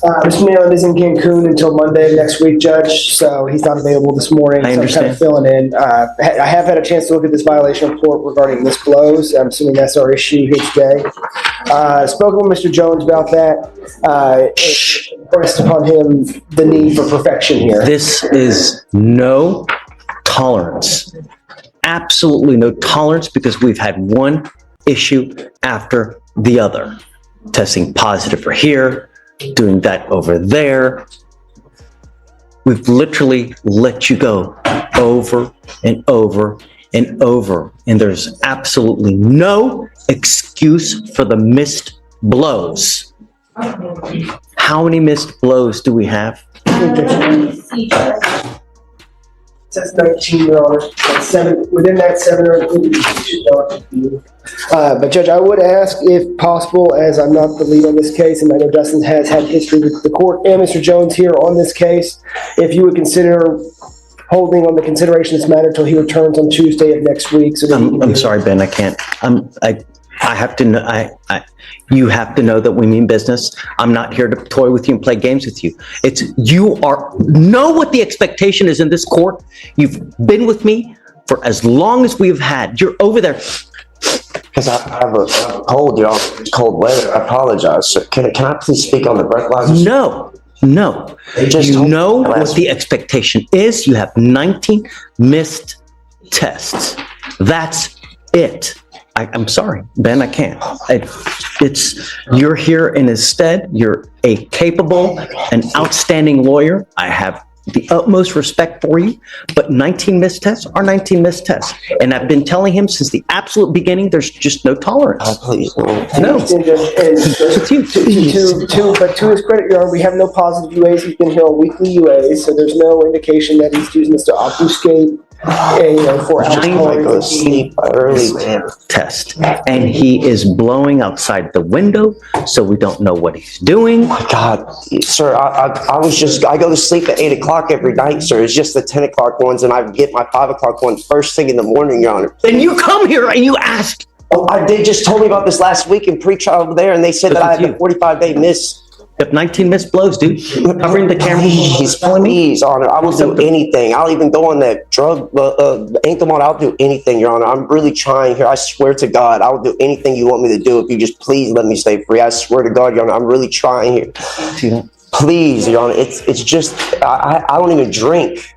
Mr. Nalen is in Cancun until Monday of next week, Judge, so he's not available this morning. I So I'm kind of understand. filling in. I have had a chance to look at this violation report regarding missed blows. I'm assuming that's our issue here today. Spoken with Mr. Jones about that. Pressed upon him the need for perfection here. This is no tolerance. Absolutely no tolerance, because we've had one issue after the other. Testing positive for here, doing that over there. We've literally let you go over and over and over. And there's absolutely no excuse for the missed blows. How many missed blows do we have? It says 19, Your Honor. Within that 7 are included. But Judge, I would ask, if possible, as I'm not the lead on this case, and I know Dustin has had history with the court and Mr. Jones here on this case, if you would consider holding on the consideration of this matter until he returns on Tuesday of next week. So that I'm sorry, Ben, I can't. I have to know, you have to know that we mean business. I'm not here to toy with you and play games with you. Know what the expectation is in this court. You've been with me for as long as we've had. You're over there. Because I have a cold, y'all. It's cold weather. I apologize. So can I please speak on the breathalyzer? No. just You told me know last what the expectation is. You have 19 missed tests. That's it. I'm sorry, Ben, I can't. You're here in his stead. You're a capable and outstanding lawyer. I have the utmost respect for you, but 19 missed tests are 19 missed tests. And I've been telling him since the absolute beginning, there's just no tolerance. Please. No. But to his credit, Your Honor, we have no positive UAs. He's been here on weekly UAs, so there's no indication that he's using this to obfuscate, for alcohol. I go to sleep early, man. Test. And he is blowing outside the window, so we don't know what he's doing. My God, sir, I go to sleep at 8 o'clock every night, sir. It's just the 10 o'clock ones, and I get my 5 o'clock one first thing in the morning, Your Honor. Then you come here and you ask. Oh, they just told me about this last week in pre-trial over there, and they said that I had a 45-day miss. You have 19 missed blows, dude. Covering the camera. Please, Honor. I will do anything. I'll even go on that drug, Anklemont. I'll do anything, Your Honor. I'm really trying here. I swear to God, I will do anything you want me to do if you just please let me stay free. I swear to God, Your Honor, I'm really trying here. Please, Your Honor. It's just, I don't even drink.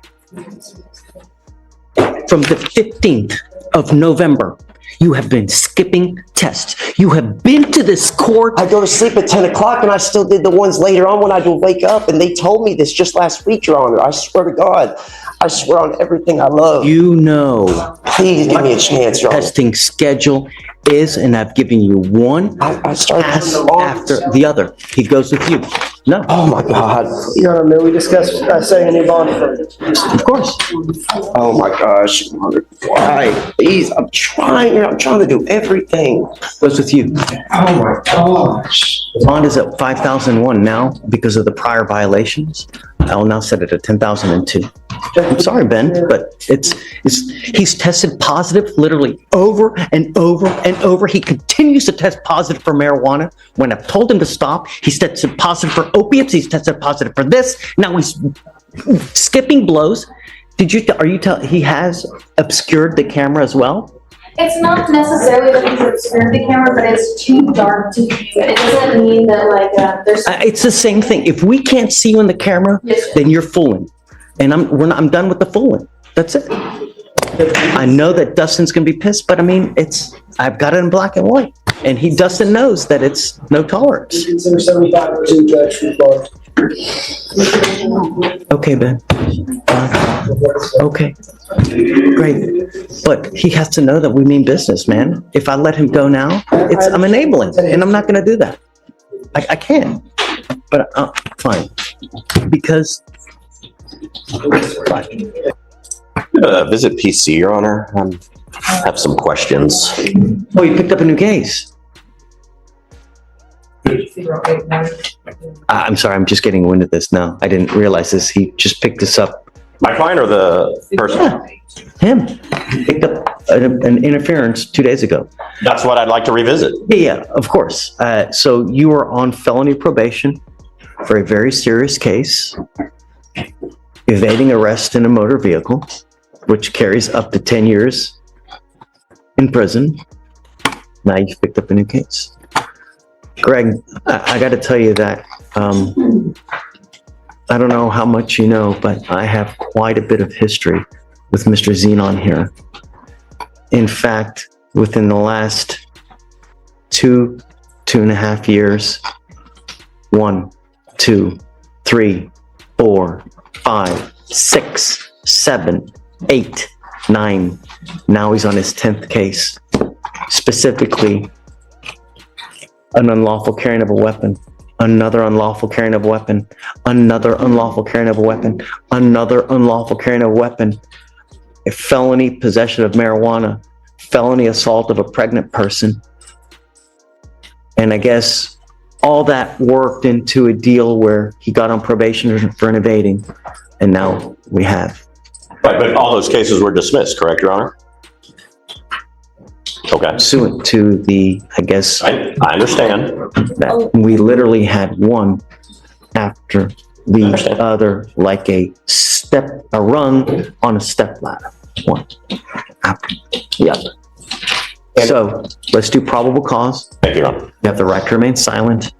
From the 15th of November, you have been skipping tests. You have been to this court. I go to sleep at 10 o'clock, and I still did the ones later on when I would wake up, and they told me this just last week, Your Honor. I swear to God. I swear on everything I love. You know. Please give me a chance, Your Honor. Testing schedule is, and I've given you one I started pass doing the wrong- after the other. He goes with you. No. Oh, my God. Your Honor, may we discuss setting a new bond for Of course. Oh, my gosh. Your Honor. Why? Please, I'm trying to do everything. Goes with you. Oh, my gosh. Bond is at 5,001 now because of the prior violations. I will now set it at 10,002. I'm sorry, Ben, but he's tested positive literally over and over and over. He continues to test positive for marijuana. When I've told him to stop, he's tested positive for opiates. He's tested positive for this. Now he's skipping blows. He has obscured the camera as well? It's not necessarily that he's obscured the camera, but it's too dark to view. It doesn't mean that there's. It's the same thing. If we can't see you in the camera, then you're fooling. And I'm done with the fooling. That's it. I know that Dustin's gonna be pissed, but I mean, I've got it in black and white. And Dustin knows that it's no tolerance. consider 75 or 2, Judge, for bond. Okay, Ben. Okay. Great. But he has to know that we mean business, man. If I let him go now, I'm enabling, and I'm not gonna do that. I can, but fine. Because Visit PC, Your Honor. I have some questions. Oh, you picked up a new case. I'm sorry, I'm just getting wind of this now. I didn't realize this. He just picked this up. My client or the person? Yeah, him. He picked up an interference 2 days ago. That's what I'd like to revisit. Yeah, of course. So you were on felony probation for a very serious case, evading arrest in a motor vehicle, which carries up to 10 years in prison. Now you've picked up a new case. Greg, I got to tell you that I don't know how much you know, but I have quite a bit of history with Mr. Zenon here. In fact, within the last 2.5 years, 1, 2, 3, 4, 5, 6, 7, 8, 9. Now he's on his 10th case. Specifically, an unlawful carrying of a weapon, another unlawful carrying of a weapon, another unlawful carrying of a weapon, another unlawful carrying of a weapon, a felony possession of marijuana, felony assault of a pregnant person. And I guess all that worked into a deal where he got on probation for an evading. And now we have. Right, but all those cases were dismissed, correct, Your Honor? Okay. Pursuant to the, I guess, I understand. that we literally had one after the Understand. other, like a rung on a step ladder. One after the other. So let's do probable cause. Thank you, Your Honor. You have the right to remain silent.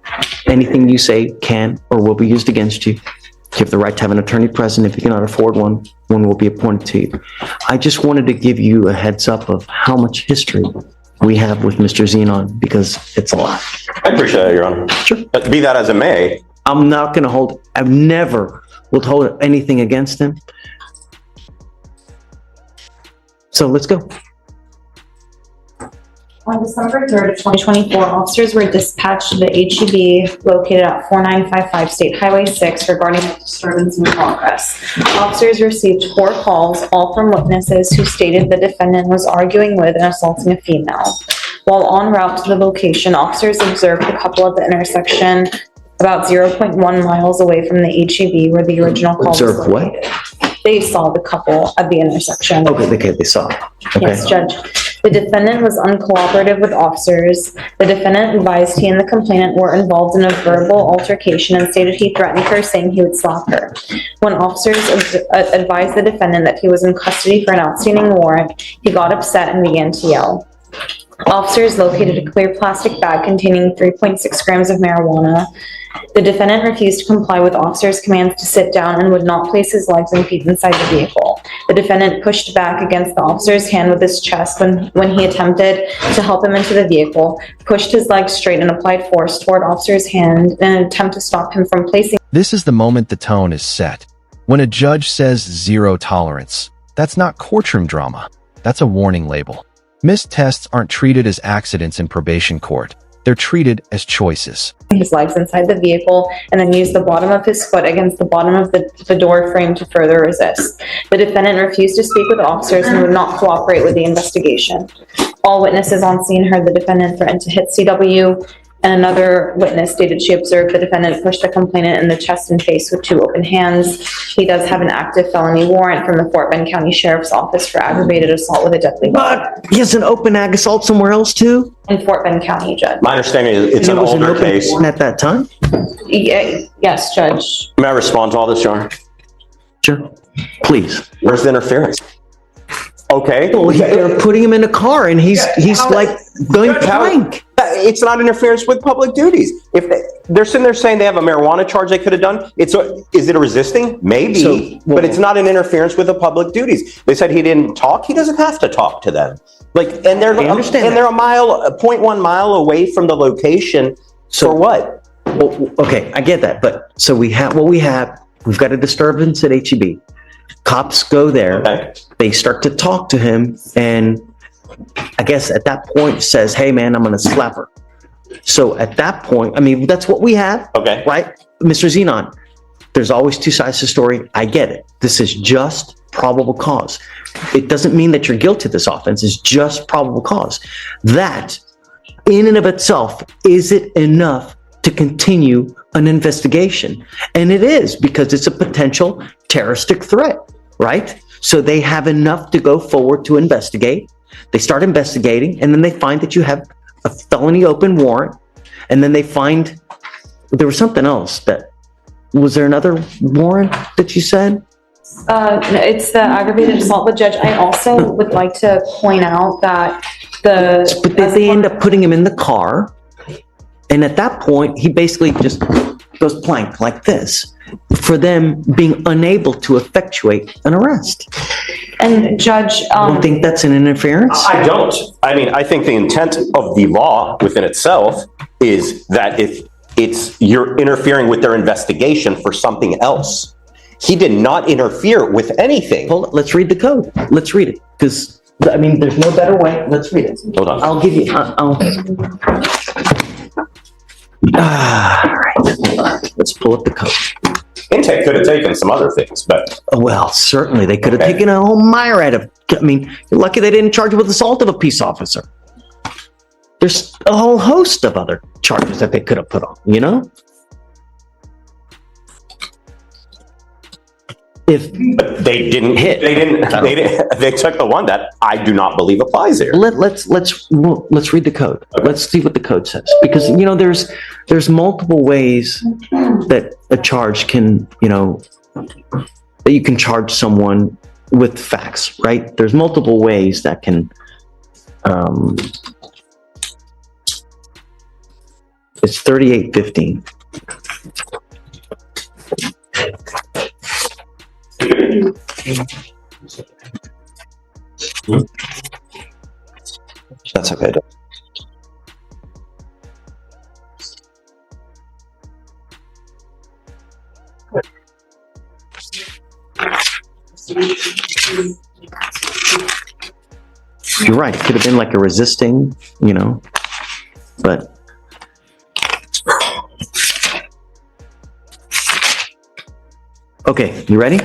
Anything you say can or will be used against you. You have the right to have an attorney present. If you cannot afford one, one will be appointed to you. I just wanted to give you a heads up of how much history we have with Mr. Zenon, because it's a lot. I appreciate that, Your Honor. Sure. Be that as it may, I'm not going to hold, I've never will hold anything against him. So let's go. On December 3rd of 2024, officers were dispatched to the HEB located at 4955 State Highway 6 regarding a disturbance in progress. Officers received 4 calls, all from witnesses who stated the defendant was arguing with and assaulting a female. While en route to the location, officers observed the couple at the intersection about 0.1 miles away from the HEB where the original call was Observed what? located. They saw the couple at the intersection. Okay, they saw. Okay. Yes, Judge. The defendant was uncooperative with officers. The defendant advised he and the complainant were involved in a verbal altercation and stated he threatened her, saying he would slap her. When officers advised the defendant that he was in custody for an outstanding warrant, he got upset and began to yell. Officers located a clear plastic bag containing 3.6 grams of marijuana. The defendant refused to comply with officers' commands to sit down and would not place his legs and feet inside the vehicle. The defendant pushed back against the officer's hand with his chest when he attempted to help him into the vehicle, pushed his legs straight and applied force toward officer's hand in an attempt to stop him from placing. This is the moment the tone is set. When a judge says zero tolerance, that's not courtroom drama. That's a warning label. Missed tests aren't treated as accidents in probation court. They're treated as choices. His legs inside the vehicle and then used the bottom of his foot against the bottom of the door frame to further resist. The defendant refused to speak with officers and would not cooperate with the investigation. All witnesses on scene heard the defendant threaten to hit CW, and another witness stated she observed the defendant push the complainant in the chest and face with 2 open hands. He does have an active felony warrant from the Fort Bend County Sheriff's Office for aggravated assault with a deadly weapon But he has an open ag assault somewhere else too? in Fort Bend County, Judge. my understanding is it's And an it was older open case. warrant at that time? Yes, Judge. May I respond to all this, Your Honor? Sure. Please. Where's the interference? Okay. Well, they're putting him in a car and he's like going blank. It's not interference with public duties. If they're sitting there saying they have a marijuana charge they could have done, is it a resisting? Maybe, So, but it's not an interference with the public duties. They said he didn't talk. He doesn't have to talk to them. And they're I understand and they're a 0.1 mile away from the location. So- for what? Well, okay, I get that. But so we have what we have. We've got a disturbance at HEB. Cops go there. Okay. They start to talk to him, and I guess at that point says, "Hey, man, I'm going to slap her." So at that point, I mean, that's what we have, Okay. right, Mr. Zenon? There's always 2 sides to the story. I get it. This is just probable cause. It doesn't mean that you're guilty of this offense. It's just probable cause. That, in and of itself, is it enough to continue an investigation? And it is, because it's a potential terroristic threat, right? So they have enough to go forward to investigate. They start investigating, and then they find that you have a felony open warrant, and then they find there was something else that was there another warrant that you said? It's the aggravated assault, but Judge, I also would like to point out that But they end up putting him in the car. And at that point, he basically just goes plank like this for them being unable to effectuate an arrest. And Judge, I don't think that's an interference. I don't. I mean, I think the intent of the law within itself is that if you're interfering with their investigation for something else. He did not interfere with anything. Hold on, let's read the code. Let's read it, because, I mean, there's no better way. Let's read it. Hold on. I'll give you, all right, hold on. Let's pull up the code. Intake could have taken some other things, but Well, certainly, they could have Okay. taken a whole myriad of, I mean, you're lucky they didn't charge you with assault of a peace officer. There's a whole host of other charges that they could have put on, you know? If, they didn't Hit. They took the one that I do not believe applies here. let's read the code. Let's see what the code says, because you know there's multiple ways that a charge can, you know, that you can charge someone with facts, right? There's multiple ways that can it's 3815. That's okay. You're right. It could have been like a resisting, you know, but okay, you ready?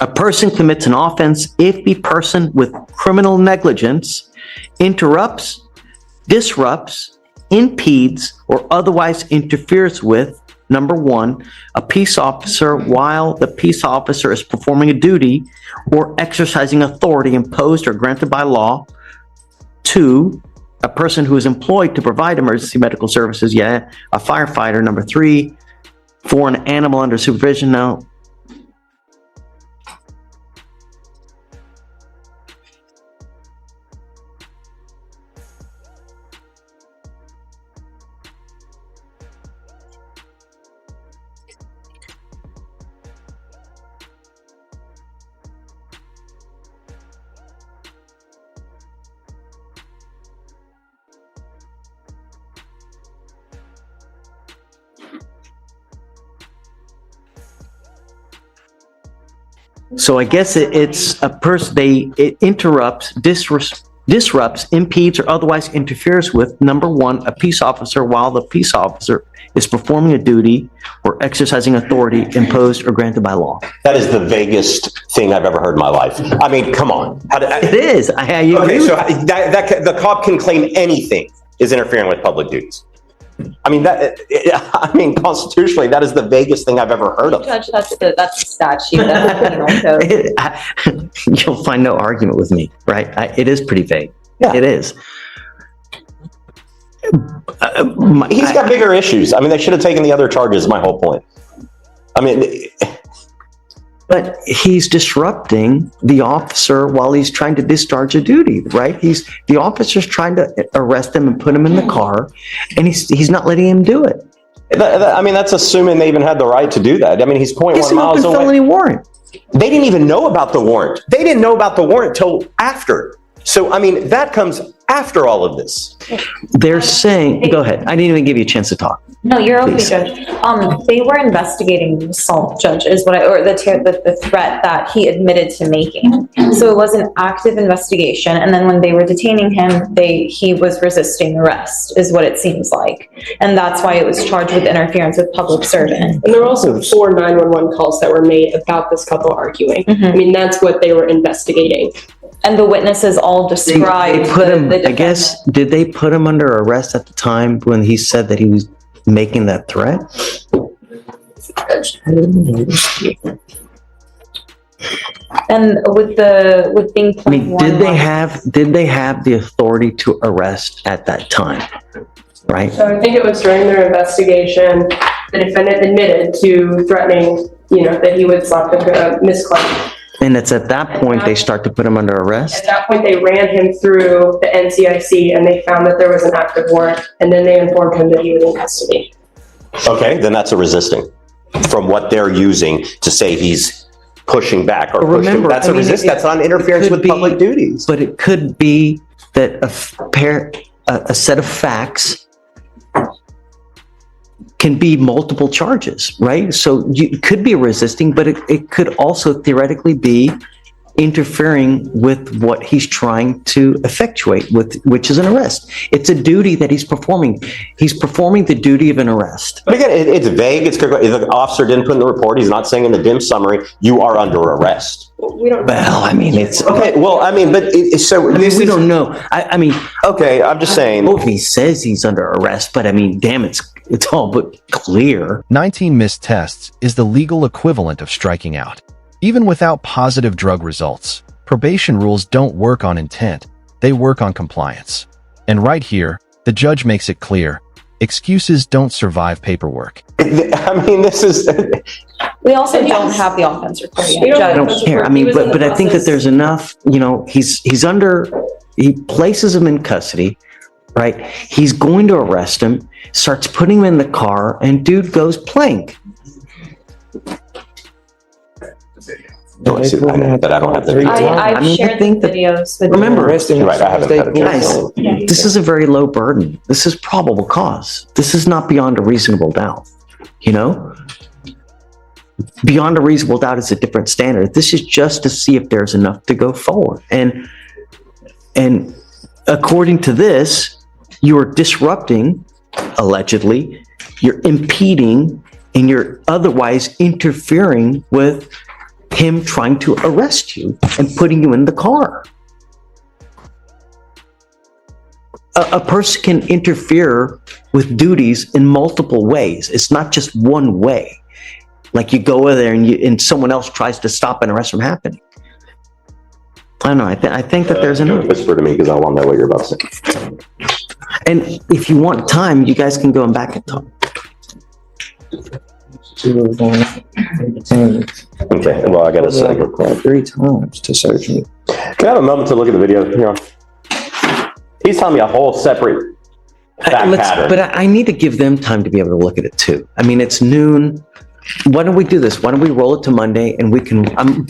A person commits an offense if the person with criminal negligence interrupts, disrupts, impedes, or otherwise interferes with, number one, a peace officer while the peace officer is performing a duty or exercising authority imposed or granted by law. Two, a person who is employed to provide emergency medical services, a firefighter. Number three, for an animal under supervision. Now, so I guess it's a person, it interrupts, disrupts, impedes, or otherwise interferes with, number one, a peace officer while the peace officer is performing a duty or exercising authority imposed or granted by law. That is the vaguest thing I've ever heard in my life. I mean, come on. It is. I agree Okay, with so the cop can claim anything is interfering with public duties. I mean, constitutionally, that is the vaguest thing I've ever heard of. Judge, that's the statute, that's the penal code. You'll find no argument with me, right? It is pretty vague. Yeah. It is. He's got bigger issues. I mean, they should have taken the other charges, my whole point. I mean, But he's disrupting the officer while he's trying to discharge a duty, right? The officer's trying to arrest him and put him in the car, and he's not letting him do it. I mean, that's assuming they even had the right to do that. I mean, he's 0.1 It's an open miles away. felony warrant. They didn't even know about the warrant. They didn't know about the warrant till after. So, I mean, that comes after all of this. They're saying, go ahead. I didn't even give you a chance to talk. No, you're okay, Please. Judge. They were investigating the assault, Judge, is what or the threat that he admitted to making. So it was an active investigation, and then when they were detaining him, he was resisting arrest, is what it seems like. And that's why it was charged with interference with public servant. And there were also 4 911 calls that were made about this couple arguing. Mhm. I mean, that's what they were investigating. And the witnesses all described They put him, the I guess, did they put him under arrest at the time when he said that he was making that threat? And with being I mean, did they 0.11. have the authority to arrest at that time? Right? So I think it was during their investigation, the defendant admitted to threatening, that he would slap the Miss Clark. And it's at that point they start to put him under At arrest. that point, they ran him through the NCIC and they found that there was an active warrant, and then they informed him that he was in custody. Okay, then that's a resisting from what they're using to say he's pushing back or pushing. Remember, That's I a mean, resist. That's not it interference could with be- public duties. But it could be that a set of facts can be multiple charges, right? So it could be resisting, but it could also theoretically be interfering with what he's trying to effectuate, which is an arrest. It's a duty that he's performing. He's performing the duty of an arrest. But again, it's vague. If the officer didn't put in the report, he's not saying in the dim summary, you are under arrest. We don't. Well, I mean, it's Okay, well, I mean, but so this we is, don't know. I mean, okay, I'm just saying. well, if he says he's under arrest, but I mean, damn, it's all but clear. 19 missed tests is the legal equivalent of striking out. Even without positive drug results, probation rules don't work on intent, they work on compliance. And right here, the judge makes it clear, excuses don't survive paperwork. I mean, this is. We also don't have the offense report We yet, don't I have don't Judge. care. I He mean, was in but the I think that process. there's enough, he places him in custody, right? He's going to arrest him, starts putting him in the car, and dude goes plank. I don't have the. I I've mean, I shared the think that- videos with Remember, You're right, I haven't had a Guys, chance. this is a very low burden. This is probable cause. This is not beyond a reasonable doubt, Beyond a reasonable doubt is a different standard. This is just to see if there's enough to go forward. And according to this, you are disrupting, allegedly, you're impeding, and you're otherwise interfering with him trying to arrest you and putting you in the car. A person can interfere with duties in multiple ways. It's not just one way. Like you go over there and someone else tries to stop an arrest from happening. I don't know. I think that there's enough. Whisper to me because I want to know what you're about to say. And if you want time, you guys can go back and talk. Okay, well, I got to say. 3 times to search me. Can I have a moment to look at the video here? He's telling me a whole separate fact pattern. But I need to give them time to be able to look at it too. I mean, it's noon. Why don't we do this? Why don't we roll it to Monday and we can,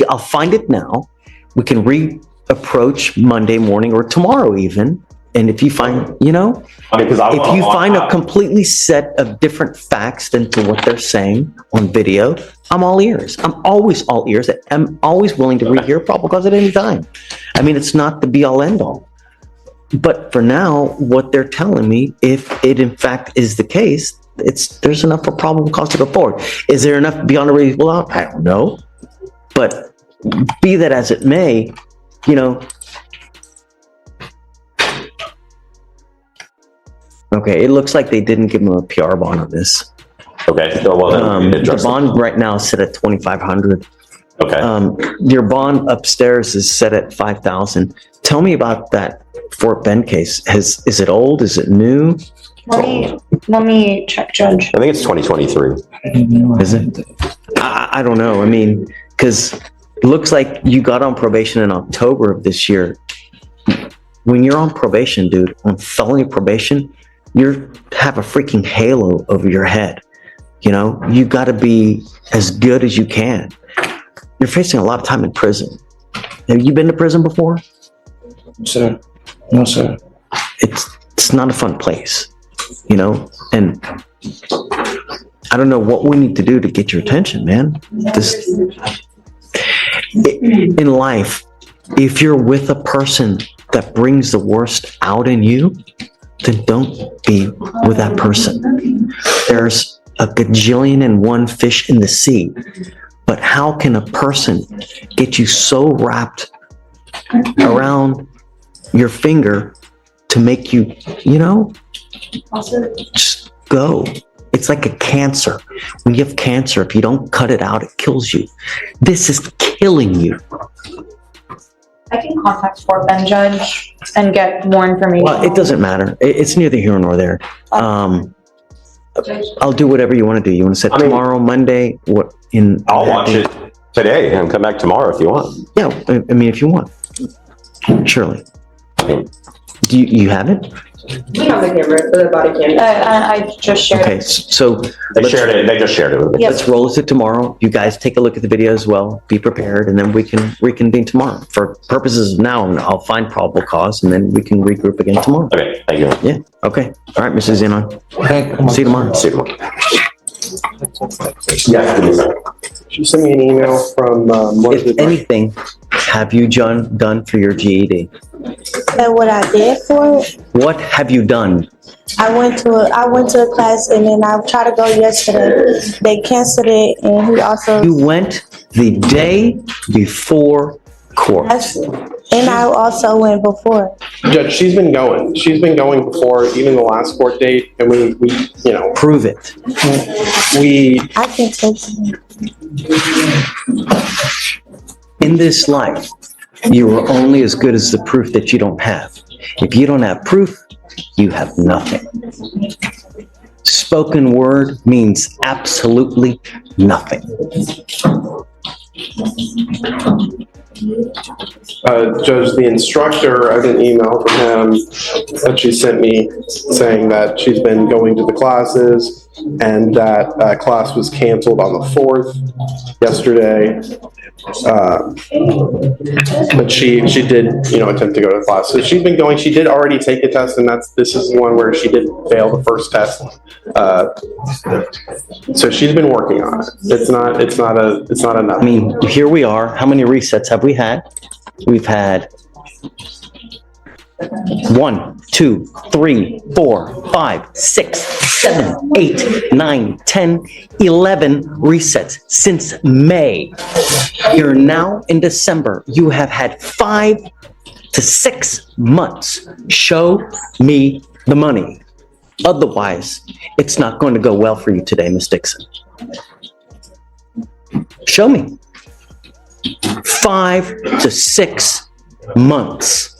I'll find it now. We can reapproach Monday morning or tomorrow even. And if you find, I mean, because if you find a completely set of different facts than to what they're saying on video, I'm all ears. I'm always all ears. I'm always willing to rehear probable cause at any time. I mean, it's not the be all end all. But for now, what they're telling me, if it in fact is the case, there's enough for probable cause to go forward. Is there enough beyond a reasonable doubt? I don't know. But be that as it may, okay, it looks like they didn't give him a PR bond on this. Okay, so well, then we can The address it. bond right now is set at $2,500. Okay. Your bond upstairs is set at $5,000. Tell me about that Fort Bend case. Is it old? Is it new? Let me check, Judge. I think it's 2023. Is it? I don't know. I mean, because it looks like you got on probation in October of this year. When you're on probation, dude, on felony probation, you have a freaking halo over your head. You got to be as good as you can. You're facing a lot of time in prison. Have you been to prison before? Sir. No, sir. It's not a fun place, and I don't know what we need to do to get your attention, man. In life, if you're with a person that brings the worst out in you, then don't be with that person. There's a gajillion and one fish in the sea, but how can a person get you so wrapped around your finger to make you, just go. It's like a cancer. When you have cancer, if you don't cut it out, it kills you. This is killing you. I can contact Fort Bend, Judge, and get more information. Well, it doesn't matter. It's neither here nor there. I'll do whatever you want to do. You want to set I mean- tomorrow, Monday, what in? I'll watch it today and come back tomorrow if you want. Yeah, I mean, if you want. Surely. Do you have it? We have the camera, the body camera. I just shared. Okay, so They just shared it with me. Yep. let's roll with it tomorrow. You guys take a look at the video as well. Be prepared, and then we can reconvene tomorrow. For purposes of now, I'll find probable cause, and then we can regroup again tomorrow. Okay, thank you. Yeah. Okay. All right, Mrs. Zenon. See you tomorrow. See you tomorrow. Yes, please. She sent me an email from, If anything, have you done for your GED? And what I did for it, What have you done? I went to a class and then I tried to go yesterday. They canceled it and he also, You went the day before court. and I also went before. Judge, she's been going. She's been going before even the last court date, and we, Prove it. I can text him. In this life, you are only as good as the proof that you don't have. If you don't have proof, you have nothing. Spoken word means absolutely nothing. Judge, the instructor, I got an email from him that she sent me saying that she's been going to the classes and that class was canceled on the 4th yesterday. But she did, attempt to go to the class. So she's been going. She did already take a test, and this is one where she did fail the first test. So she's been working on it. It's not enough. I mean, here we are. How many resets have we had? We've had 1, 2, 3, 4, 5, 6, 7, 8, 9, 10, 11 resets since May. You're now in December. You have had 5 to 6 months. Show me the money. Otherwise, it's not going to go well for you today, Miss Dixon. Show me. 5 to 6 months.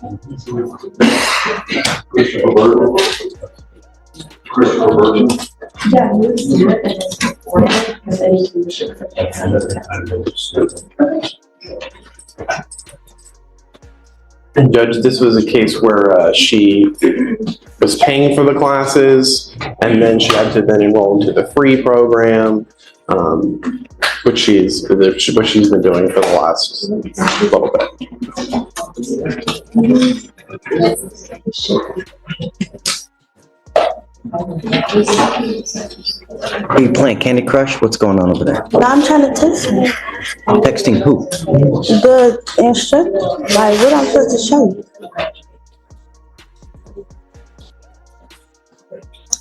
And Judge, this was a case where she was paying for the classes, and then she had to then enroll into the free program, which she's been doing for the last little bit. Are you playing Candy Crush? What's going on over there? Now I'm trying to text him. Texting who? The instructor, like what I'm supposed to show you.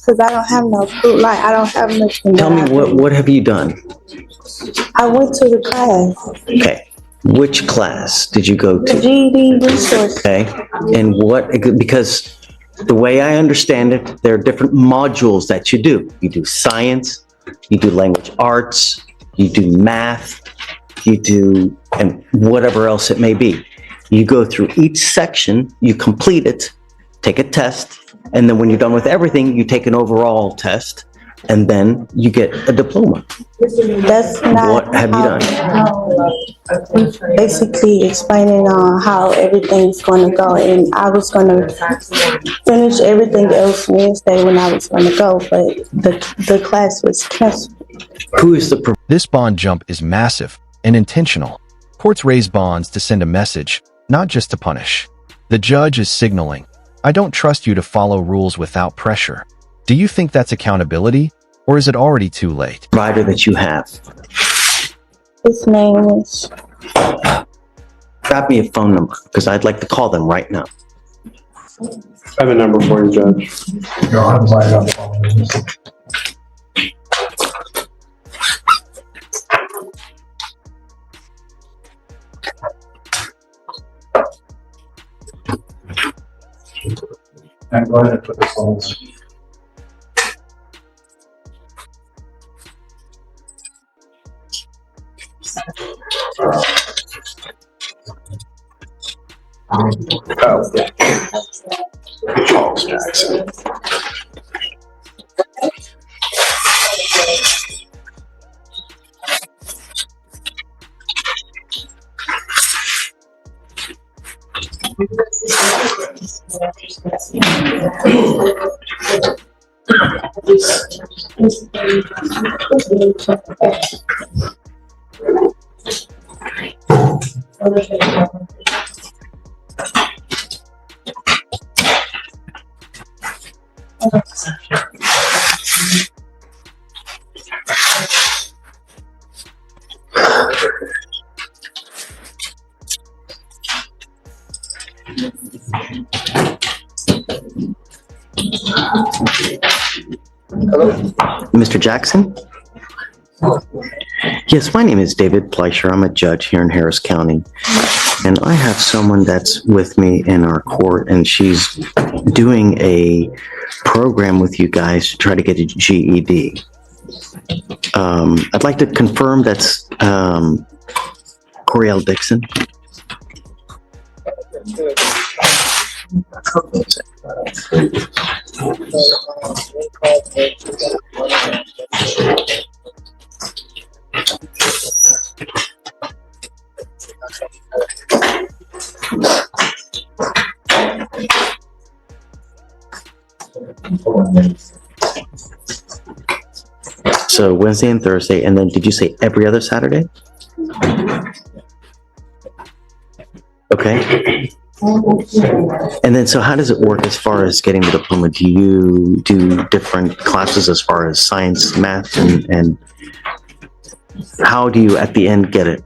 Cause I don't have no proof, like I don't have nothing. Tell me, what have you done? I went to the class, Okay. Which class did you go the to? GED resource. Okay. And because the way I understand it, there are different modules that you do. You do science, you do language arts, you do math, you do, and whatever else it may be. You go through each section, you complete it, take a test, and then when you're done with everything, you take an overall test, and then you get a diploma. That's not. What have you done? Basically explaining how everything's going to go, and I was going to finish everything else Wednesday when I was going to go, but the class was canceled. Who is the This bond jump is massive and intentional. Courts raise bonds to send a message, not just to punish. The judge is signaling, I don't trust you to follow rules without pressure. Do you think that's accountability, or is it already too late? provider that you have? His name is, Grab me a phone number, because I'd like to call them right now. I have a number for you, Judge. Go ahead and put this on. Oh, yeah. Charles Jackson. Mr. Jackson? Yes, my name is David Fleischer. I'm a judge here in Harris County. And I have someone that's with me in our court, and she's doing a program with you guys to try to get a GED. I'd like to confirm that's Coriel Dixon. So Wednesday and Thursday, and then did you say every other Saturday? Okay. And then, so how does it work as far as getting the diploma? Do you do different classes as far as science, math, and how do you at the end get it?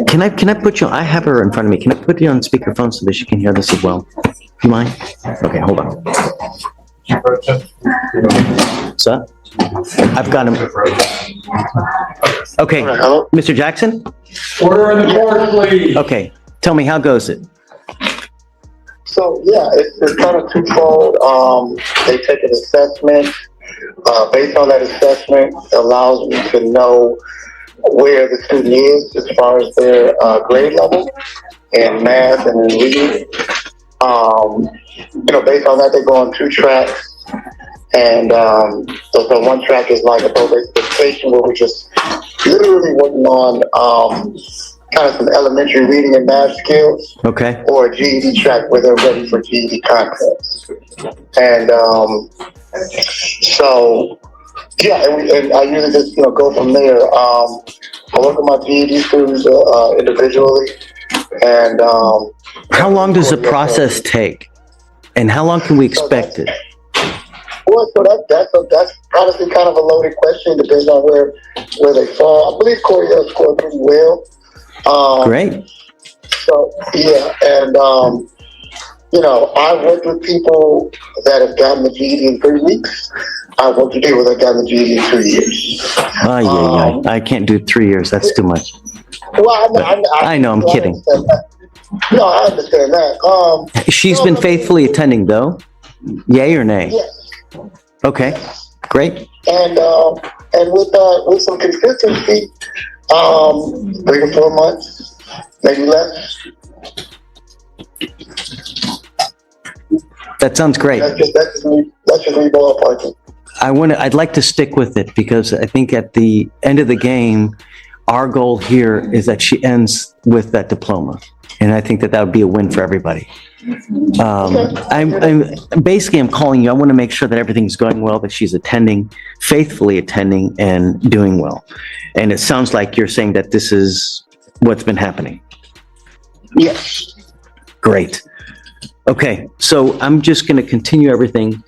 Can I put you, I have her in front of me. Can I put you on speakerphone so that she can hear this as well? Do you mind? Okay, hold on. So, I've got him. Okay, Mr. Jackson? Order in the court, please. Okay, tell me, how goes it? So, yeah, it's kind of twofold. They take an assessment. Based on that assessment, it allows me to know where the student is as far as their grade level in math and in reading. Based on that, they go on 2 tracks. And so one track is like a probation education where we're just literally working on kind of some elementary reading and math skills. Okay. Or a GED track where they're ready for GED contests. And so, yeah, and I usually just, go from there. I work with my GED students individually. And how long does the process take? And how long can we expect it? Well, so that's honestly kind of a loaded question. Depends on where they fall. I believe Coriel scored pretty well. Great. So yeah, and I worked with people that have gotten the GED in 3 weeks. I worked with people that got the GED in 2 years. Oh, yeah. I can't do 3 years. That's too much. Well, I know. I'm kidding. No, I understand that. She's been faithfully attending, though. Yay or nay? Yes. Okay. Great. And with some consistency, 3 to 4 months, maybe less. That sounds great. That's just me ballparking. I'd like to stick with it because I think at the end of the game, our goal here is that she ends with that diploma. And I think that would be a win for everybody. I'm calling you. I want to make sure that everything's going well, that she's attending, faithfully attending and doing well. And it sounds like you're saying that this is what's been happening. Yes. Great. Okay. So I'm just going to continue everything.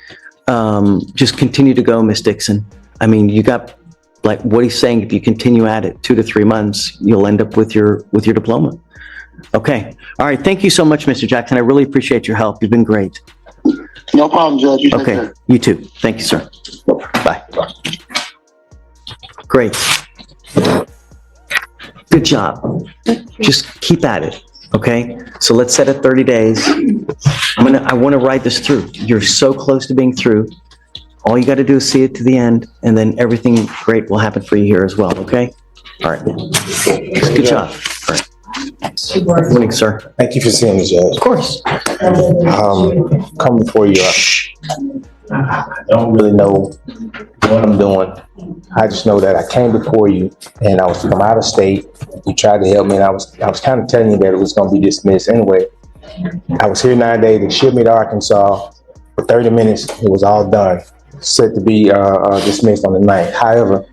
Just continue to go, Miss Dixon. I mean, you got, like what he's saying, if you continue at it 2 to 3 months, you'll end up with your diploma. Okay. All right. Thank you so much, Mr. Jackson. I really appreciate your help. You've been great. No problem, Judge. You take Okay. care. You too. Thank you, sir. Bye. Great. Good job. Just keep at it. Okay. So let's set it 30 days. I want to ride this through. You're so close to being through. All you got to do is see it to the end, and then everything great will happen for you here as well. Okay. All right. Good job. All right. Good morning, sir. Thank you for seeing me, Judge. Of course. Come before you I don't really know what I'm doing. I just know that I came before you and I was from out of state. You tried to help me and I was kind of telling you that it was going to be dismissed anyway. I was here 9 days. They shipped me to Arkansas for 30 minutes. It was all done, set to be dismissed on the 9th. However,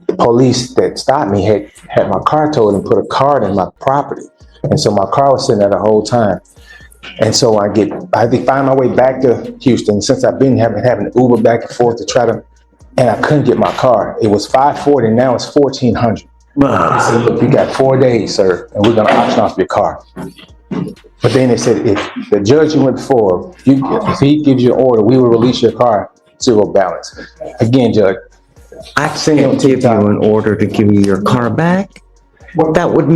the police that stopped me had my car towed and put a card in my property. And so my car was sitting there the whole time. And so I had to find my way back to Houston. Since I've been having Uber back and forth to try to, and I couldn't get my car. It was $540, now it's $1,400. They said, look, you got 4 days, sir, and we're going to auction off your car. But then they said, if the judge you went before, if he gives you an order, we will release your car, zero balance. Again, Judge, I can't give you an order to give you your car back. That would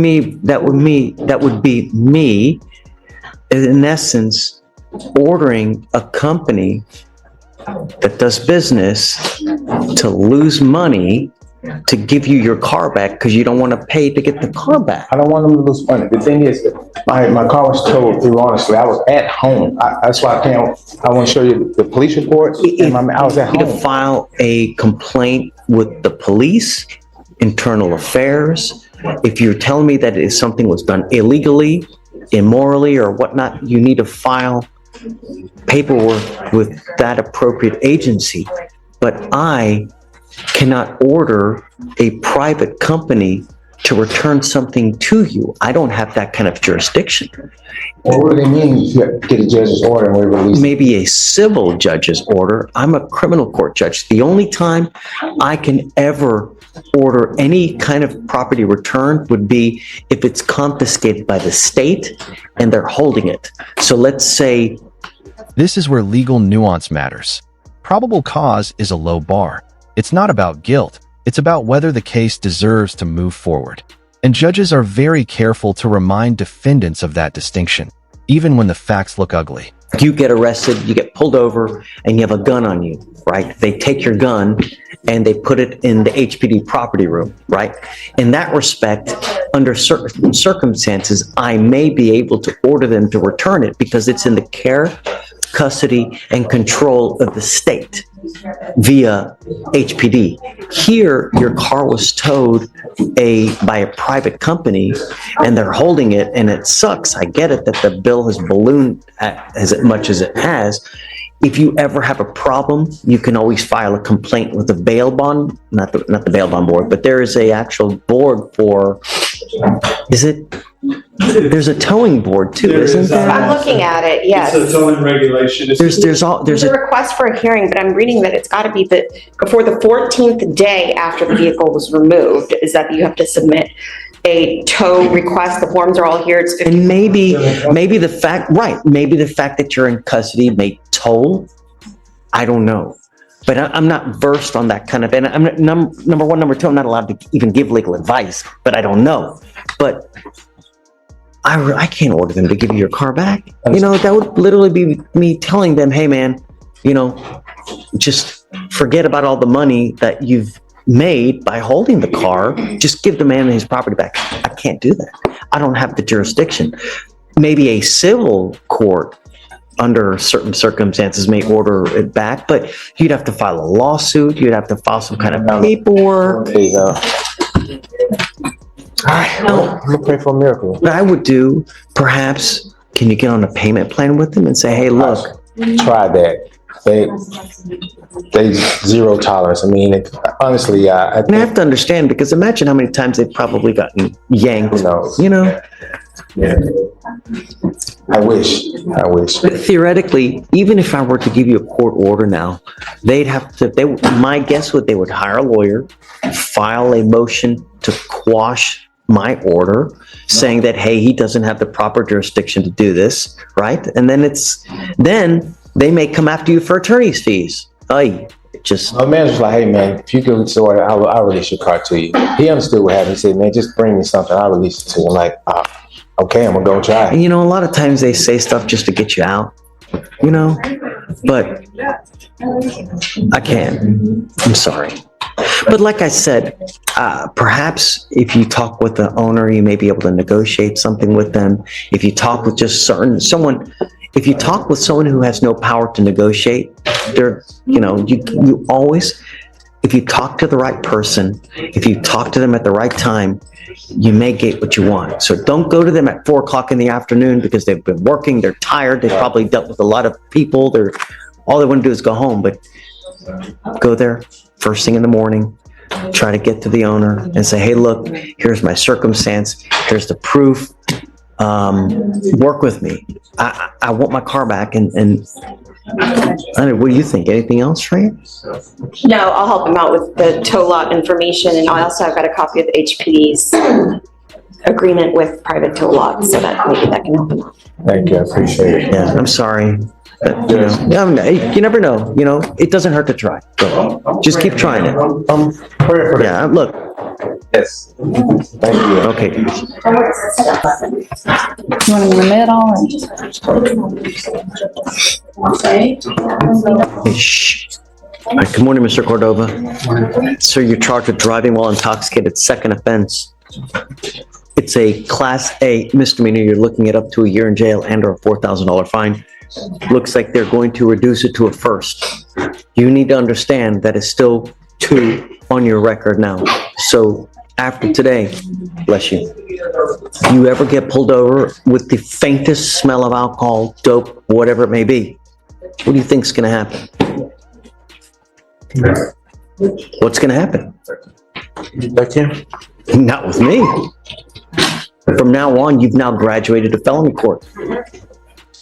be me, in essence, ordering a company that does business to lose money to give you your car back because you don't want to pay to get the car back. I don't want them to lose money. The thing is, my car was towed through, honestly. I was at home. That's why I want to show you the police report. I was at home. To file a complaint with the police, internal affairs. If you're telling me that something was done illegally, immorally, or whatnot, you need to file paperwork with that appropriate agency. But I cannot order a private company to return something to you. I don't have that kind of jurisdiction. Well, what do they mean if you get a judge's order and we release? Maybe a civil judge's order. I'm a criminal court judge. The only time I can ever order any kind of property return would be if it's confiscated by the state and they're holding it. So let's say... This is where legal nuance matters. Probable cause is a low bar. It's not about guilt. It's about whether the case deserves to move forward. And judges are very careful to remind defendants of that distinction, even when the facts look ugly. You get arrested, you get pulled over, and you have a gun on you, right? They take your gun and they put it in the HPD property room, right? In that respect, under certain circumstances, I may be able to order them to return it because it's in the care, custody, and control of the state via HPD. Here, your car was towed by a private company and they're holding it, and it sucks. I get it that the bill has ballooned as much as it has. If you ever have a problem, you can always file a complaint with the bail bond, not the bail bond board, but there is a actual board for, there's a towing board too, isn't there? I'm looking at it, yes. It's a towing regulation. There's a request for a hearing, but I'm reading that it's got to be before the 14th day after the vehicle was removed, is that you have to submit a tow request. The forms are all here. It's 50. And maybe the fact that you're in custody may toll. I don't know. But I'm not versed on that kind of, and I'm number one, number two, I'm not allowed to even give legal advice, but I don't know. But I can't order them to give you your car back. You know, that would literally be me telling them, hey man, you know, just forget about all the money that you've made by holding the car. Just give the man his property back. I can't do that. I don't have the jurisdiction. Maybe a civil court under certain circumstances may order it back, but you'd have to file a lawsuit. You'd have to file some kind of paperwork. There you go. All right, I'm gonna pray for a miracle. What I would do, perhaps, can you get on a payment plan with them and say, hey, look. Try that. They zero tolerance. I mean, honestly, I have to understand, because imagine how many times they've probably gotten yanked. You know. Yeah. I wish. But theoretically, even if I were to give you a court order now, they'd have to. My guess would they would hire a lawyer, file a motion to quash my order, saying that hey, he doesn't have the proper jurisdiction to do this, right? And then they may come after you for attorney's fees. My manager's like, hey man, if you go to order, I'll release your car to you. He understood what happened. He said, man, just bring me something. I'll release it to you. I'm like, okay, I'm gonna go try. And you know, a lot of times they say stuff just to get you out, you know, but I can't. I'm sorry. But like I said, perhaps if you talk with the owner, you may be able to negotiate something with them. If you talk with if you talk with someone who has no power to negotiate, They're, you always, if you talk to the right person, if you talk to them at the right time, you may get what you want. So don't go to them at 4 o'clock in the afternoon because they've been working, they're tired, they've probably dealt with a lot of people, all they want to do is go home. But go there first thing in the morning, try to get to the owner and say, hey, look, here's my circumstance, here's the proof, work with me. I want my car back. And I don't know, what do you think? Anything else, Freya? No, I'll help him out with the tow lot information, and I also have got a copy of the HPD's agreement with private tow lots, so that maybe that can help him out. Thank you, I appreciate it. Yeah, I'm sorry. But, you never know, it doesn't hurt to try. So, just keep trying it. Prayer for Yeah, look. Yes. Thank you. Okay. You want to remit all? Hey, shh. All right, good morning, Mr. Cordova. Sir, you're charged with driving while intoxicated, second offense. It's a Class A misdemeanor. You're looking at up to a year in jail and or a $4,000 fine. Looks like they're going to reduce it to a first. You need to understand that it's still 2 on your record now. So after today, bless you, you ever get pulled over with the faintest smell of alcohol, dope, whatever it may be, what do you think's going to happen? What's going to happen? Not with me. From now on, you've now graduated to felony court.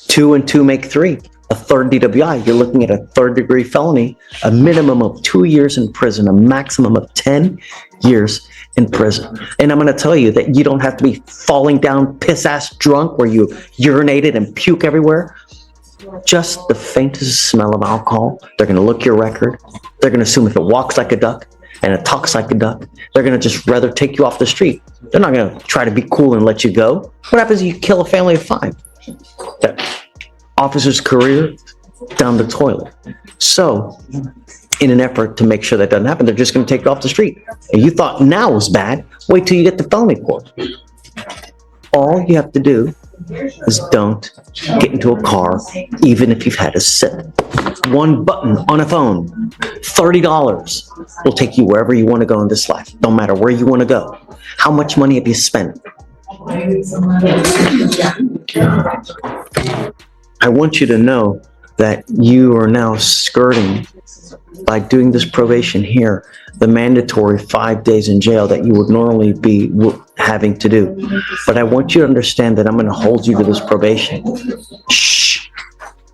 2 and 2 make 3. A third DWI, you're looking at a third-degree felony, a minimum of 2 years in prison, a maximum of 10 years in prison. And I'm going to tell you that you don't have to be falling down piss-ass drunk where you urinated and puke everywhere. Just the faintest smell of alcohol, they're going to look your record. They're going to assume if it walks like a duck and it talks like a duck, they're going to just rather take you off the street. They're not going to try to be cool and let you go. What happens if you kill a family of 5? That officer's career down the toilet. So, in an effort to make sure that doesn't happen, they're just going to take you off the street. And you thought now was bad. Wait till you get to felony court. All you have to do is don't get into a car, even if you've had a sip. One button on a phone, $30 will take you wherever you want to go in this life. No matter where you want to go. How much money have you spent? I want you to know that you are now skirting, by doing this probation here, the mandatory 5 days in jail that you would normally be having to do. But I want you to understand that I'm going to hold you to this probation. Shh.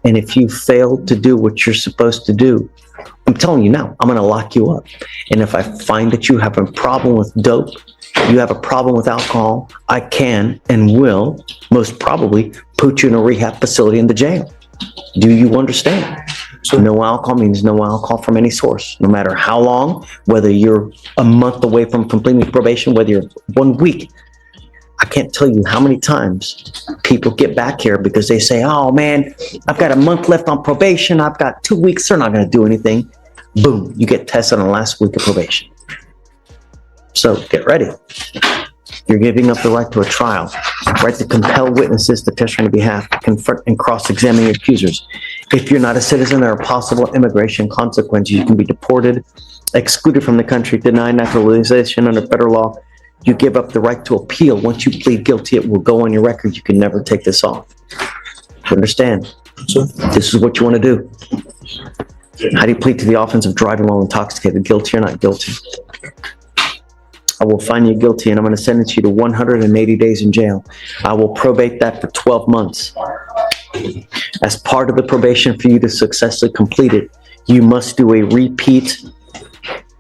And if you fail to do what you're supposed to do, I'm telling you now, I'm going to lock you up. And if I find that you have a problem with dope, you have a problem with alcohol, I can and will most probably put you in a rehab facility in the jail. Do you understand? So no alcohol means no alcohol from any source, no matter how long, whether you're a month away from completing probation, whether you're 1 week. I can't tell you how many times people get back here because they say, oh man, I've got a month left on probation. I've got 2 weeks. They're not going to do anything. Boom, you get tested on the last week of probation. So get ready. You're giving up the right to a trial, right to compel witnesses to testify on your behalf, confront and cross-examine your accusers. If you're not a citizen, there are possible immigration consequences. You can be deported, excluded from the country, denied naturalization under federal law. You give up the right to appeal. Once you plead guilty, it will go on your record. You can never take this off. You understand? This is what you want to do. How do you plead to the offense of driving while intoxicated? Guilty or not guilty? I will find you guilty and I'm going to sentence you to 180 days in jail. I will probate that for 12 months. As part of the probation for you to successfully complete it, you must do a repeat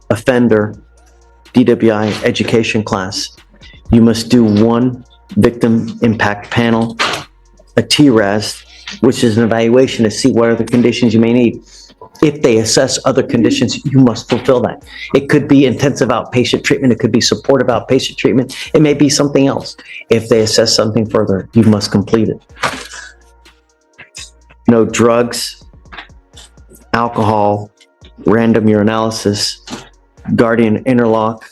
offender DWI education class. You must do 1 victim impact panel, a TRAS, which is an evaluation to see what other conditions you may need. If they assess other conditions, you must fulfill that. It could be intensive outpatient treatment. It could be supportive outpatient treatment. It may be something else. If they assess something further, you must complete it. No drugs, alcohol, random urinalysis, guardian interlock,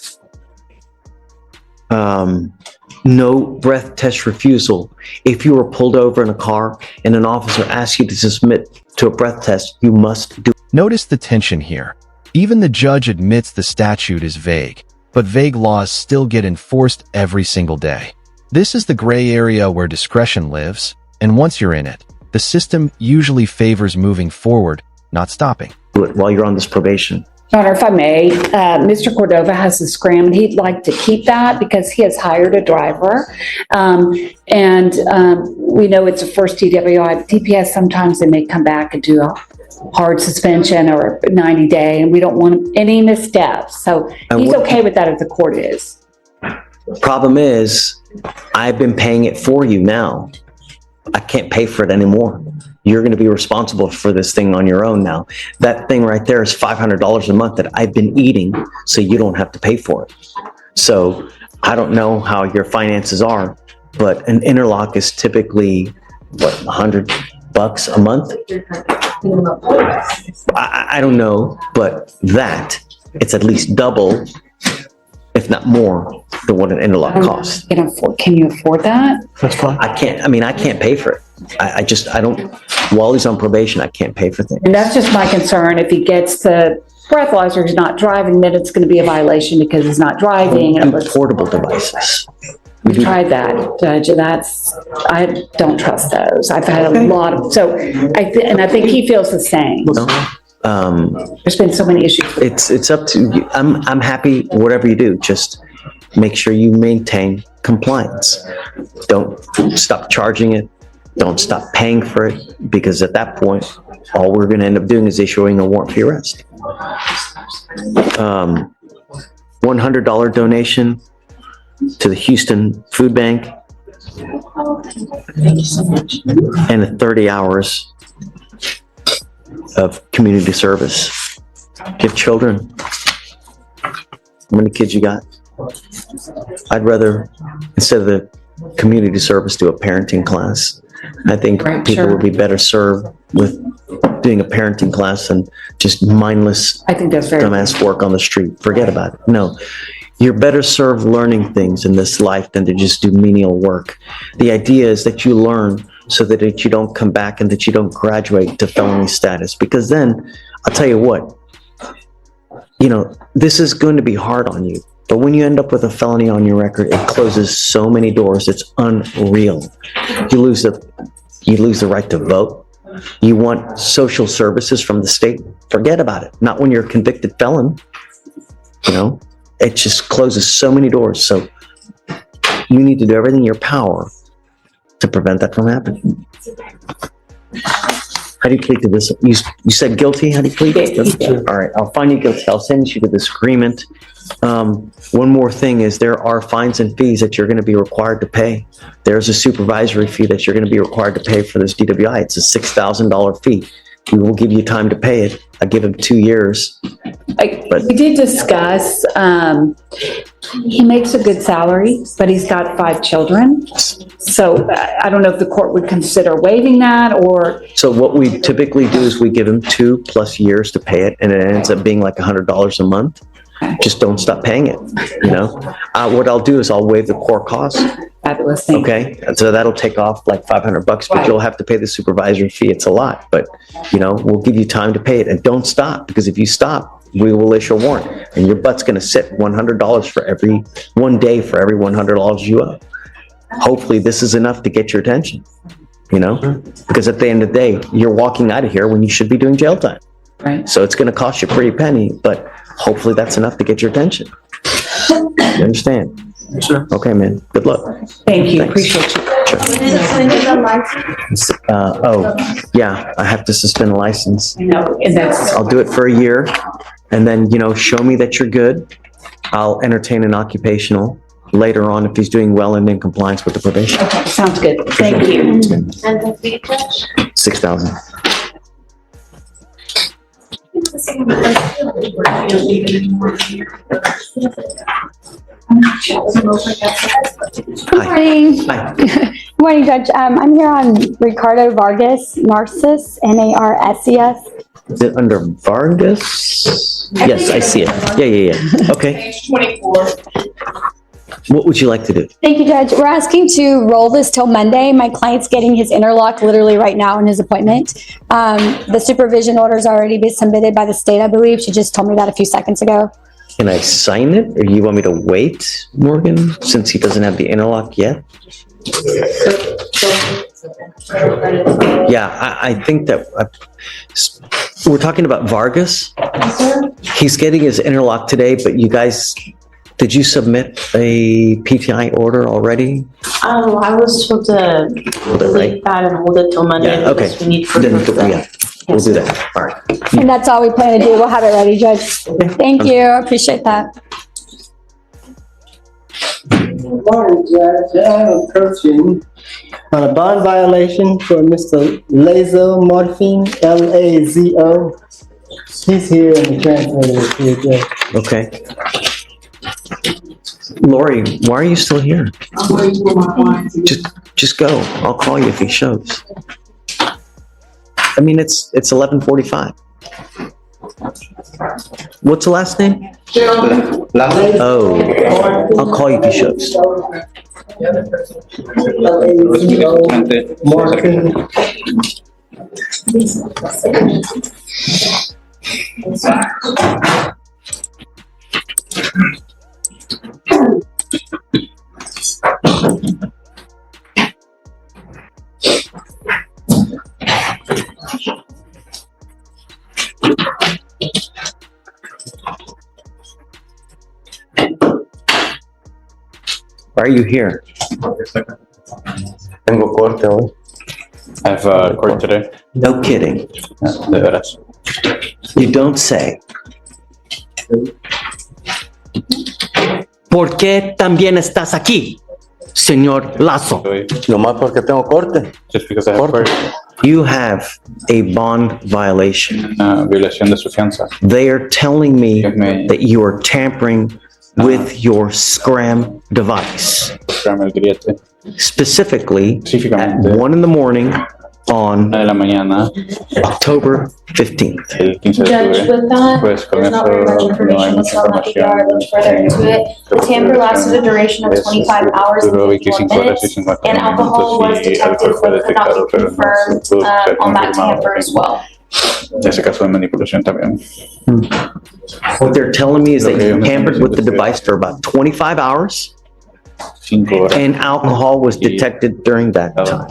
no breath test refusal. If you were pulled over in a car and an officer asks you to submit to a breath test, you must do. Notice the tension here. Even the judge admits the statute is vague, but vague laws still get enforced every single day. This is the gray area where discretion lives, and once you're in it, the system usually favors moving forward, not stopping. Do it while you're on this probation. Your Honor, if I may, Mr. Cordova has the scram, and he'd like to keep that because he has hired a driver. We know it's a first DWI. DPS, sometimes they may come back and do a hard suspension or 90-day, and we don't want any missteps. So he's okay with that if the court is. Problem is, I've been paying it for you now. I can't pay for it anymore. You're going to be responsible for this thing on your own now. That thing right there is $500 a month that I've been eating, so you don't have to pay for it. So I don't know how your finances are, but an interlock is typically, what, $100 a month? I don't know, but it's at least double, if not more, than what an interlock costs. Can you afford that? That's fine. I can't pay for it. I don't, while he's on probation, I can't pay for things. And that's just my concern. If he gets the breathalyzer, he's not driving, then it's going to be a violation because he's not driving. And portable devices. We tried that, Judge. I don't trust those. I've had a lot of, I think he feels the same. There's been so many issues. It's up to you. I'm happy whatever you do. Just make sure you maintain compliance. Don't stop charging it. Don't stop paying for it, because at that point, all we're going to end up doing is issuing a warrant for your arrest. $100 donation to the Houston Food Bank, and 30 hours of community service. Give children. How many kids you got? I'd rather, instead of the community service, do a parenting class. I think people would be better served with doing a parenting class than just mindless, dumbass work on the street. Forget about it. No, you're better served learning things in this life than to just do menial work. The idea is that you learn so that you don't come back and that you don't graduate to felony status. Because then, I'll tell you what, this is going to be hard on you. But when you end up with a felony on your record, it closes so many doors. It's unreal. You lose the right to vote. You want social services from the state. Forget about it. Not when you're a convicted felon. It just closes so many doors. So you need to do everything in your power to prevent that from happening. How do you plead to this? You said guilty? How do you plead? All right, I'll find you guilty. I'll send you to this agreement. One more thing is there are fines and fees that you're going to be required to pay. There's a supervisory fee that you're going to be required to pay for this DWI. It's a $6,000 fee. We will give you time to pay it. I give him 2 years. We did discuss, he makes a good salary, but he's got 5 children. So I don't know if the court would consider waiving that or. So what we typically do is we give him 2+ years to pay it, and it ends up being like $100 a month. Just don't stop paying it, What I'll do is I'll waive the court costs. Fabulous. Okay, and so that'll take off like $500, but you'll have to pay the supervisory fee. It's a lot, but we'll give you time to pay it, and don't stop, because if you stop, we will issue a warrant, and your butt's going to sit $100 for every 1 day for every $100 you owe. Hopefully, this is enough to get your attention. Because at the end of the day, you're walking out of here when you should be doing jail time. Right. So it's going to cost you a pretty penny, but hopefully that's enough to get your attention. You understand? Sure. Okay, man. Good luck. Thank you. Thanks. Appreciate you. Yeah, I have to suspend a license. No, and that's. I'll do it for a year, and then, show me that you're good. I'll entertain an occupational later on if he's doing well and in compliance with the probation. Okay, sounds good. Thank you. And the fee, Judge? 6,000. Morning. Hi. Good morning, Judge. I'm here on Ricardo Vargas, Narcissus, Narces. Is it under Vargas? Yes, I see it. Yeah. Okay. Page 24. What would you like to do? Thank you, Judge. We're asking to roll this till Monday. My client's getting his interlock literally right now in his appointment. The supervision order's already been submitted by the state, I believe. She just told me that a few seconds ago. Can I sign it, or you want me to wait, Morgan, since he doesn't have the interlock yet? Yeah, I think that, we're talking about Vargas. He's getting his interlock today, but you guys, did you submit a PTI order already? I was told to delete that and hold it till Monday. Yeah, okay. because we need Then, proof of that. yeah, we'll do that. All right. And that's all we plan to do. We'll have it ready, Judge. Thank you. I appreciate that. Good morning, Judge. I'm approaching on a bond violation for Mr. Lazo Morphine, Lazo. He's here and the translator is here, Judge. Okay. Lori, why are you still here? Just go. I'll call you if he shows. I mean, it's 11:45. What's the last name? Oh, I'll call you if he shows. Why are you here? Tengo corte hoy. I have court today. No kidding. De veras. You don't say. ¿Por qué también estás aquí, señor Lazo? Nomás porque tengo corte. Just because I have court. You have a bond violation. Violación de su fianza. They are telling me that you are tampering with your scram device. Scram el grillete. Specifically, at 1 in the morning on de la mañana, October 15th. El 15 de Judge, octubre. with that, Pues con there's not eso very much no hay information. Let's mucha not let you go información. further into it. The tamper lasted a duration of 25 hours and Duró 51 25 horas y minutes, 50 and alcohol was minutos y detected alcohol fue but could not detectado, be pero no confirmed pudo ser on that confirmado. tamper as well. Ese caso de manipulación también. What they're telling me is that you tampered with the device for about 25 hours 5 horas. and alcohol was detected during that time.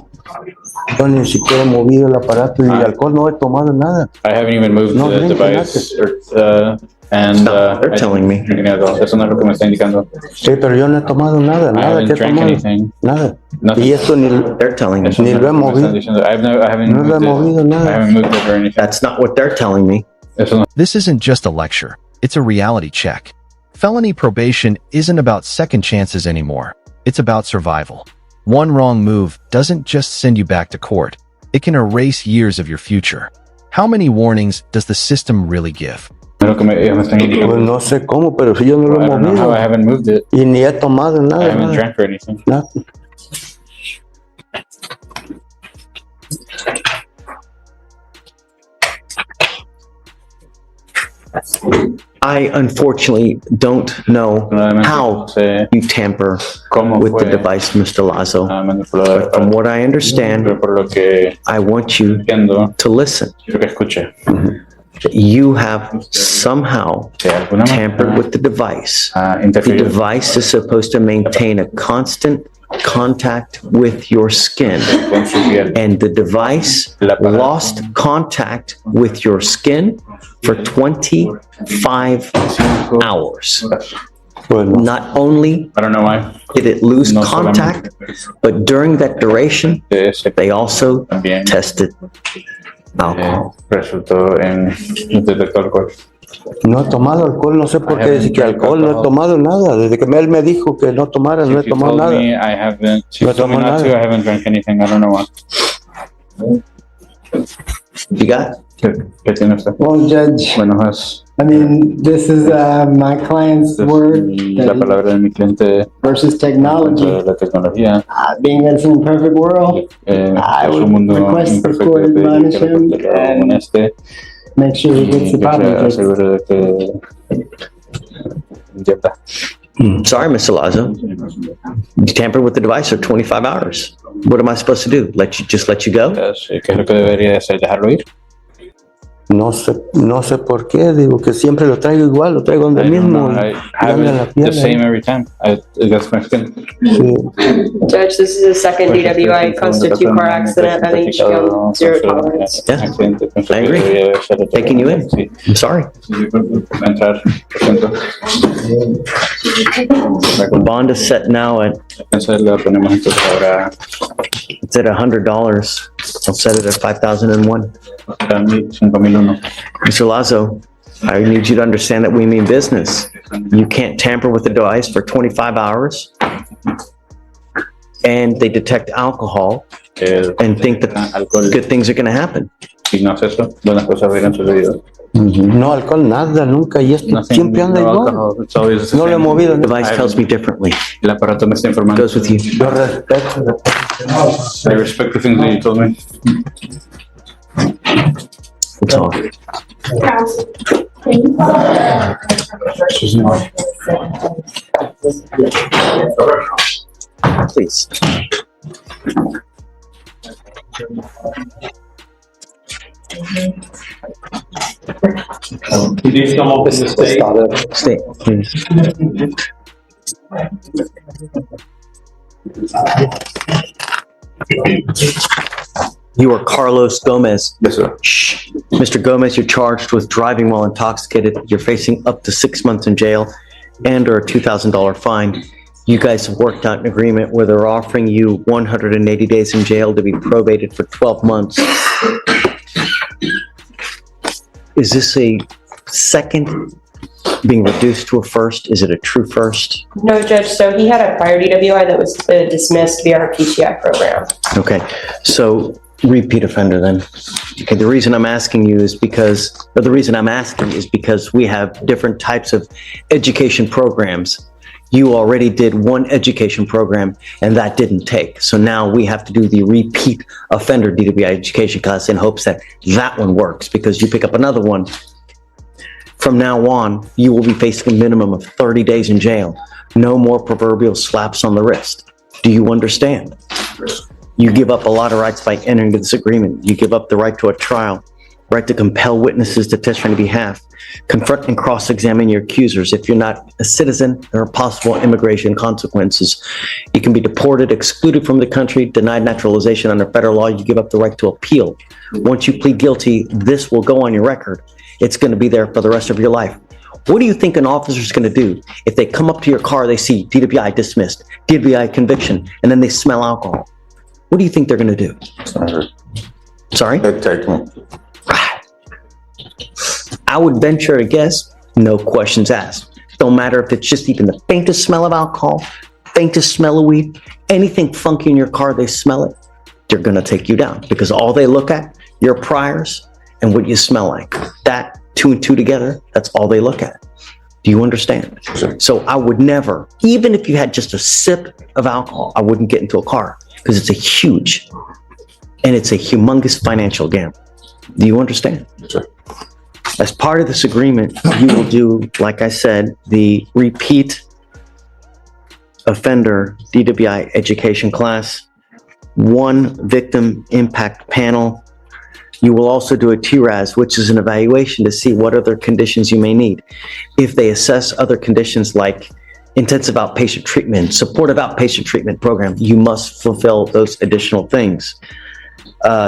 Yo ni siquiera he movido el aparato y el alcohol no he tomado nada. I haven't even moved No the drink device and They're telling me. Eso no es lo que me está indicando. Sí, pero yo no he tomado nada, I nada haven't que he drank tomado. anything. Nada. Nothing. Y esto ni They're telling me. Eso Ni no lo es he lo que me están movido. diciendo. I haven't No lo he moved it. movido I nada. haven't moved it or anything. That's not what they're telling me. Eso no. This isn't just a lecture, it's a reality check. Felony probation isn't about second chances anymore. It's about survival. One wrong move doesn't just send you back to court. It can erase years of your future. How many warnings does the system really give? Lo que ellos me están indicando. Pues no sé cómo, pero si yo no lo I he don't know how movido. I haven't moved it. Y ni he tomado I nada. haven't Nada. drank or anything. Nada. I unfortunately don't know how you tamper with the device, Mr. Lazo. But from what I understand, Por lo que I want you entiendo, to listen. lo que escuché. You have somehow De alguna tampered manera, with the device. The interferido. device is supposed to maintain a constant contact with your skin. Con su piel. And the device lost contact with your skin for 25 hours. Bueno, Not only I don't know why. did it lose No contact, but during that duration, De ese they also también tested alcohol. resultó en detector alcohol. no he tomado alcohol, no sé por qué decir que alcohol, no he tomado nada. Desde que él me dijo que no tomara, no he If you tomado told nada. me I haven't, she No told me tomo not nada. to, I haven't drank anything. I don't know why. You got? ¿Qué tiene usted? Well, Judge, Bueno, es I mean, this is my client's word la palabra de mi cliente versus technology. de la tecnología. Being that it's an imperfect world, I Es would un mundo request the imperfecto court de pedir admonish que him lo and amoneste make sure he gets y the que se proper fix. asegure de que inyecta. Sorry, Mr. Lazo. You tampered with the device for 25 hours. What am I supposed to do? Just let you go? ¿Qué es lo que debería hacer? ¿Dejarlo ir? No sé por qué, digo que siempre lo traigo igual, lo traigo donde I don't mismo. know. Y I have anda la it the pierna. same every time. That's my skin. Sí. Judge, this is a second DWI, close to two-car accident. I think you should be on zero tolerance. Yeah, I agree. Taking you in. I'm sorry. Entrar, lo siento. The bond is set now at, Entonces lo ponemos entonces ahora it's at $100. I'll set it at 5,001. 5,001. Mr. Lazo, I need you to understand that we mean business. You can't tamper with the device for 25 hours. And they detect alcohol and think that good things are going to happen. Si no hace eso, buenas cosas hubieran sucedido. No alcohol, nada, nunca. Y esto siempre anda igual. No lo he movido. The device tells me differently. El aparato me está informando. Goes with you. Yo respeto. I respect the things that you told me. That's all. Please. Please come up in the state. Stay, please. You are Carlos Gomez. Yes, sir. Shh. Mr. Gomez, you're charged with driving while intoxicated. You're facing up to 6 months in jail and or a $2,000 fine. You guys have worked out an agreement where they're offering you 180 days in jail to be probated for 12 months. Is this a second being reduced to a first? Is it a true first? No, Judge, so he had a prior DWI that was dismissed via our PTI program. Okay, so repeat offender then. Okay, the reason I'm asking is because we have different types of education programs. You already did one education program and that didn't take. So now we have to do the repeat offender DWI education class in hopes that that one works because you pick up another one. From now on, you will be facing a minimum of 30 days in jail. No more proverbial slaps on the wrist. Do you understand? You give up a lot of rights by entering into this agreement. You give up the right to a trial, right to compel witnesses to testify on your behalf, confront and cross-examine your accusers. If you're not a citizen, there are possible immigration consequences. You can be deported, excluded from the country, denied naturalization under federal law. You give up the right to appeal. Once you plead guilty, this will go on your record. It's going to be there for the rest of your life. What do you think an officer is going to do if they come up to your car, they see DWI dismissed, DWI conviction, and then they smell alcohol? What do you think they're going to do? Sorry? Take me. I would venture to guess, no questions asked. Don't matter if it's just even the faintest smell of alcohol, faintest smell of weed, anything funky in your car, they smell it, they're going to take you down because all they look at, your priors and what you smell like. That, 2 and 2 together, that's all they look at. Do you understand? Sure. So I would never, even if you had just a sip of alcohol, I wouldn't get into a car because it's a humongous financial gamble. Do you understand? Sure. As part of this agreement, you will do, like I said, the repeat offender DWI education class, 1 victim impact panel. You will also do a TRAS, which is an evaluation to see what other conditions you may need. If they assess other conditions like intensive outpatient treatment, supportive outpatient treatment program, you must fulfill those additional things.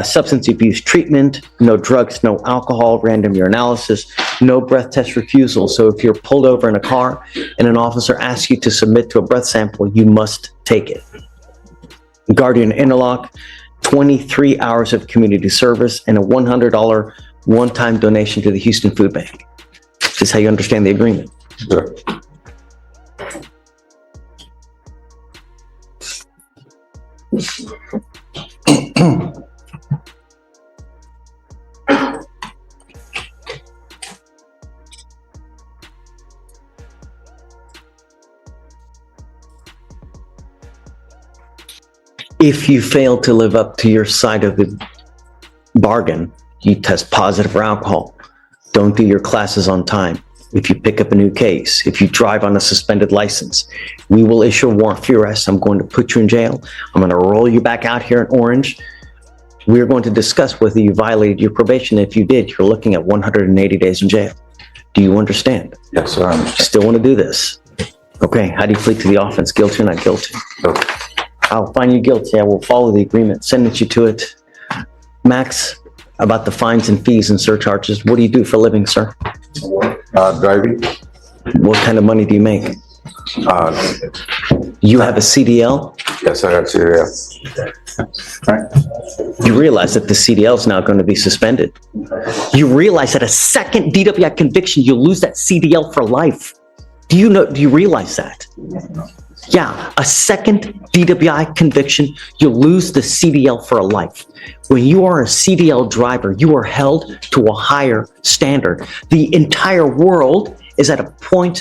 Substance abuse treatment, no drugs, no alcohol, random urinalysis, no breath test refusal. So if you're pulled over in a car and an officer asks you to submit to a breath sample, you must take it. Guardian interlock, 23 hours of community service, and a $100 one-time donation to the Houston Food Bank. This is how you understand the agreement. Sure. If you fail to live up to your side of the bargain, you test positive for alcohol, don't do your classes on time, If you pick up a new case, if you drive on a suspended license, we will issue a warrant for your arrest. I'm going to put you in jail. I'm going to roll you back out here in Orange. We're going to discuss whether you violated your probation. If you did, you're looking at 180 days in jail. Do you understand? Yes, sir. I understand. You still want to do this? Okay, how do you plead to the offense? Guilty or not guilty? Okay. I'll find you guilty. I will follow the agreement, sentence you to it. Max, about the fines and fees and surcharges, what do you do for a living, sir? Driving. What kind of money do you make? You have a CDL? Yes, I got CDL. You realize that the CDL is now going to be suspended. You realize that a second DWI conviction, you'll lose that CDL for life. Do you realize that? Yeah, a second DWI conviction, you'll lose the CDL for a life. When you are a CDL driver, you are held to a higher standard. The entire world is at a point